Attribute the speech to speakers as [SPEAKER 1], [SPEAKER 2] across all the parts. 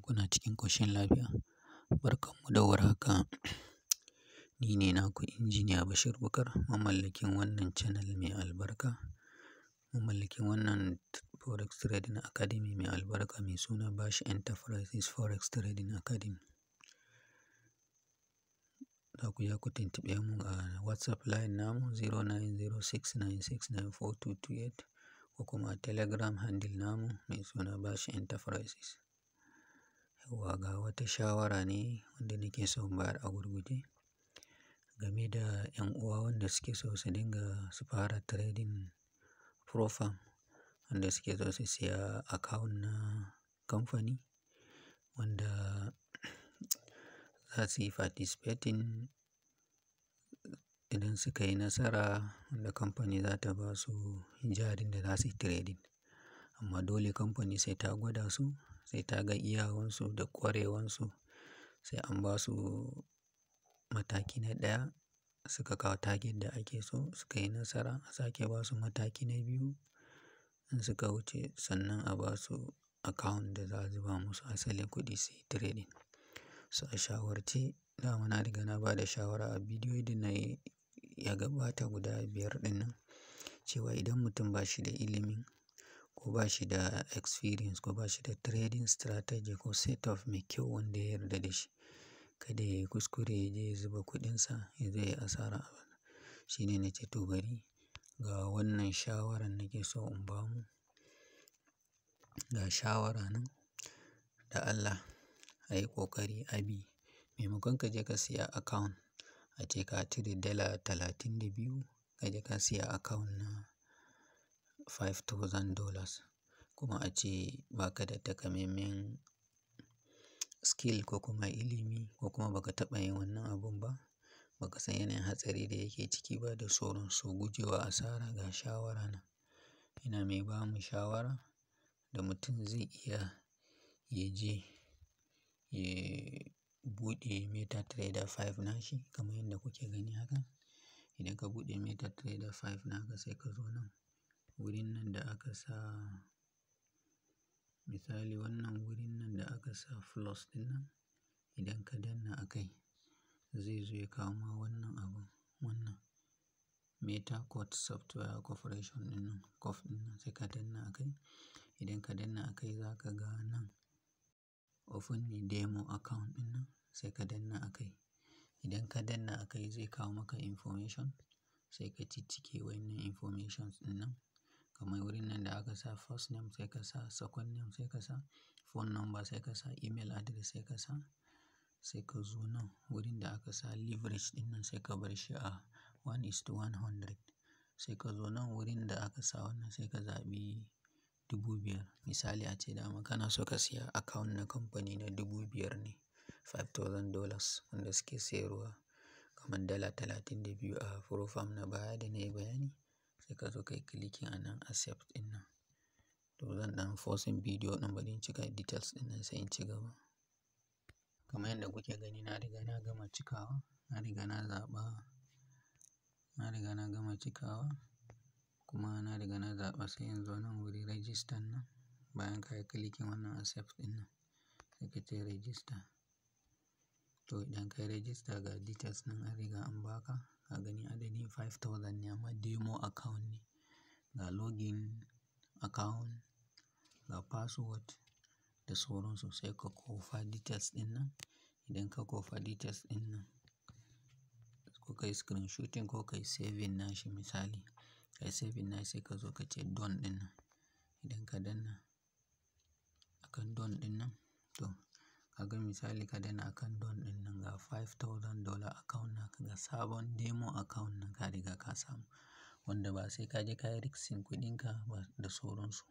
[SPEAKER 1] kuna cikin ƙoshin lafiya. Barkanmu da warhaka. Ni ne naku Injiniya Bashir Bukar, mamallakin wannan channel mai albarka, mamallakin wannan Forex Trading Academy mai albarka mai suna Bash Enterprises Forex Trading Academy. Za ku iya ku tuntuɓe mu a WhatsApp line namu 0906969428 ko kuma a Telegram handle namu mai suna Bash Enterprises. Yauwa ga wata shawara ne wanda nake so in bayar a gurguje game da 'yan uwa wanda suke so su dinga su fara trading profile, wanda suke so su siya account na kamfani wanda za su yi participating idan suka yi nasara wanda kamfani za ta ba su jarin da za su yi trading. Amma dole kamfani sai ta gwada su, sai ta ga iyawansu da ƙwarewansu, sai an ba su mataki na ɗaya suka kawo target da ake so suka yi nasara a sake ba su mataki na biyu in suka wuce sannan a ba su account da za a zuba musu asalin kuɗi su yi trading. So a shawarce dama na riga na ba da shawara a bidiyo da na yi ya gabata guda 5 ɗinnan cewa idan mutum ba shi da ilimin ko ba shi da experience ko ba shi da trading strategy ko setup mai kyau wanda ya yarda da shi, kada ya yi kuskure ya je ya zuba kuɗinsa ya zo ya yi asara. Shi ne na ce to bari ga wannan shawarar nake so in ba mu. Ga shawara nan da Allah a yi ƙoƙari a bi. Maimakon ka je ka siya account a ce ka cire $32 ka je ka siya account na $5,000 kuma a ce ba ka da takamaiman skill ko kuma ilimi ko kuma ba ka taɓa yin wannan abun ba, ba ka san yanayin hatsari da yake ciki ba da sauran su. Gujewa asara ga shawara nan. Ina mai ba mu shawara da mutum zai iya ya je ya buɗe MetaTrader 5 nashi kamar yadda kuke gani haka. Idan ka buɗe MetaTrader 5 naka sai ka zo nan wurin nan da aka sa misali wannan wurin nan da aka sa plus ɗin nan, idan ka danna a kai zai zo ya kawo ma wannan abun, wannan MetaQuant Software Corporation ɗin nan, COF ɗin nan sai ka danna a kai. Idan ka danna a kai za ka ga nan open a demo account ɗin nan sai ka danna a kai. Idan ka danna a kai zai kawo maka information sai ka ciccike wannan informations ɗin nan. Kamar wurin nan da aka sa first name sai ka sa, second name sai ka sa, phone number sai ka sa, email address sai ka sa. Sai ka zo nan wurin da aka sa leverage ɗin nan sai ka bar shi a 1:100. Sai ka zo nan wurin da aka sa wannan sai ka zaɓi 5,000. Misali ace dama kana so ka siya account na kamfani na 5,000 ne, $5,000 wanda suke sayarwa kamar $32 a profile na baya da na yi bayani. Sai ka zo ka yi clicking a nan accept ɗin nan. To zan ɗan pausing bidiyo ɗin bari in cika details ɗin nan sai in ci gaba. Kamar yadda kuke gani na riga na gama cikawa, na riga na zaɓa, na riga na gama cikawa kuma na riga na zaɓa sai in zo nan wuri register nan. Bayan ka yi clicking wannan accept ɗin nan sai ka ce register. To idan ka yi register ga details nan an riga an ba ka, ka gani adadin 5,000 ne amma demo account ne. Ga login account, ga password da sauran su sai ka kofa details ɗin nan. Idan ka kofa details ɗin nan ko ka yi screenshotting ko ka yi saving nashi misali. Ka yi saving nashi sai ka zo ka ce done ɗin nan. Idan ka danna akan done ɗin nan to ka ga misali ka danna akan done ɗin nan ga $5,000 account naka ga sabon demo account nan ka riga ka samu wanda ba sai ka je ka yi risking kuɗinka ba da sauran su.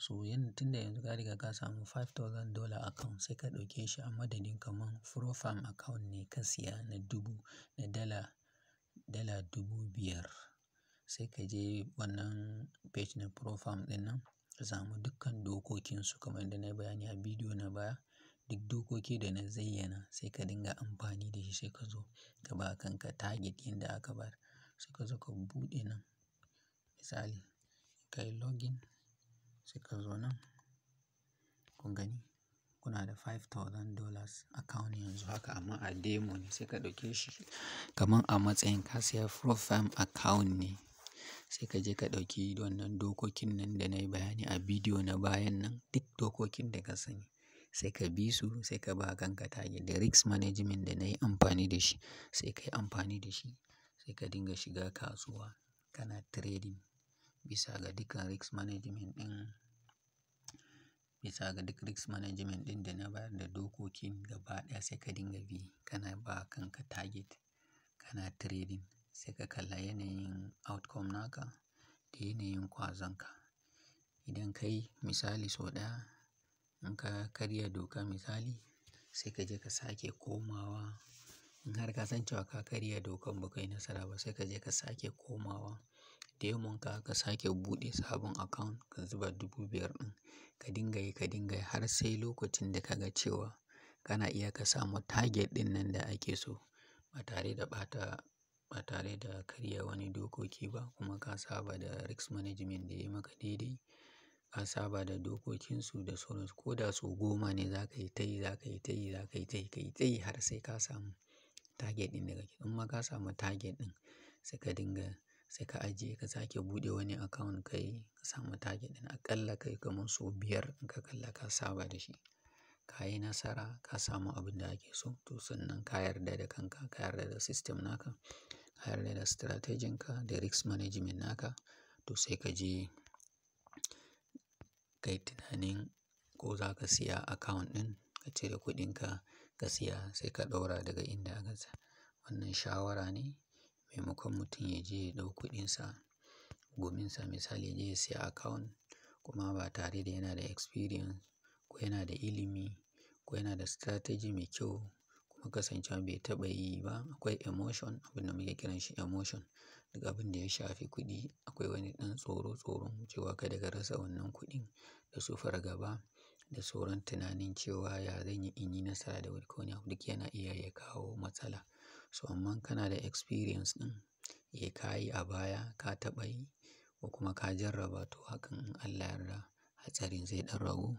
[SPEAKER 1] So tunda yanzu ka riga ka samu $5,000 account sai ka ɗauke shi a madadin kamar profile account ne ka siya na dala 5,000. Sai ka je wannan page na profile ɗin nan ka samu dukkan dokokinsu kamar yadda na yi bayani a bidiyo na baya. Duk dokoki da na zayyana sai ka dinga amfani da shi sai ka zo ka ba kanka target yanda aka bayar. Sai ka zo ka buɗe nan misali ka yi login sai ka zo nan kun gani kuna da $5,000 account yanzu haka amma a demo ne sai ka ɗauke shi kamar a matsayin ka siya firm account ne. Sai ka je ka ɗauki wannan dokokin nan da na yi bayani a bidiyo na bayan nan, duk dokokin da ka sani sai ka bi su, sai ka ba kanka target da risk management da na yi amfani da shi sai ka yi amfani da shi. Sai ka dinga shiga kasuwa kana trading bisa ga dukkan risk management ɗin, bisa ga duk risk management ɗin da na bayar da dokokin gaba ɗaya sai ka dinga bi kana ba kanka target kana trading. Sai ka kalla yanayin outcome naka da yanayin ƙwazonka. Idan ka yi misali sau ɗaya in ka karya doka misali sai ka je ka sake komawa. In har ka san cewa ka karya dokan ba ka yi nasara ba sai ka je ka sake komawa demon ka, ka sake buɗe sabon account ka zuba 5,000 ɗin ka dinga yi, ka dinga yi har sai lokacin da ka ga cewa kana iya ka samu target ɗin nan da ake so ba tare da ba tare da karya wani dokoki ba kuma ka saba da risk management da ya yi maka daidai. Ka saba da dokokinsu da sauransu. Ko da sau 10 ne za ka yi ta yi, za ka yi ta yi, za ka yi ta yi, ka yi ta yi har sai ka samu target ɗin da kake. In ma ka samu target ɗin sai ka dinga, sai ka ajiye ka sake buɗe wani account ka yi ka samu target ɗin. Aƙalla ka yi kamar sau 5 in ka kalla ka saba da shi. Ka yi nasara ka samu abin da ake so to sannan ka yarda da kanka, ka yarda da system naka, ka yarda da strategy ka da risk management naka to sai ka je ka yi tunanin ko za ka siya account ɗin ka cire kuɗinka ka siya sai ka ɗaura daga inda aka tsaya. Wannan shawara ne maimakon mutum ya je ya ɗau kuɗinsa gominsa misali ya je ya siya account kuma ba tare da yana da experience ko yana da ilimi ko yana da strategy mai kyau kuma kasancewa bai taɓa yi ba. Akwai emotion, abin da muke kiranshi emotion. Duk abin da ya shafi kuɗi akwai wani ɗan tsoro-tsoron cewa kada ka rasa wannan kuɗin da su fargaba da sauran tunanin cewa ya zan yi in yi nasara da wuri ko wani abu duk yana iya ya kawo matsala. So amma kana da experience ɗin, ka yi a baya, ka taɓa yi ko kuma ka jarraba to hakan in Allah ya yarda hatsarin zai ɗan ragu.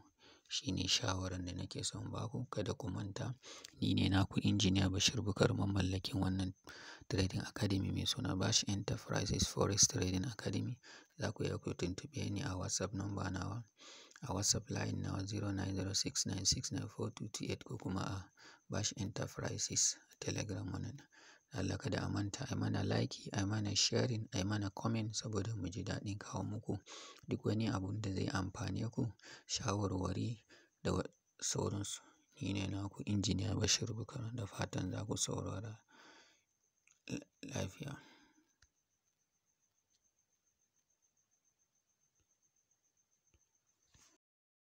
[SPEAKER 1] Shi ne shawarar da nake son ba ku. Kada ku manta ni ne naku Engineer Bashir Bukar mamallakin wannan trading academy mai suna Bash Enterprises Forex Trading Academy. Za ku iya ku tuntuɓe ni a WhatsApp number nawa, a WhatsApp line nawa 0906969428 ko kuma a Bash Enterprises Telegram wannan. Allah kada a manta ai mana like, ai mana sharing, ai mana comment saboda mu ji daɗin kawo muku duk wani abun da zai amfane ku, shawarwari da sauransu. Ni ne naku Engineer Bashir Bukar da fatan za ku saurara lafiya.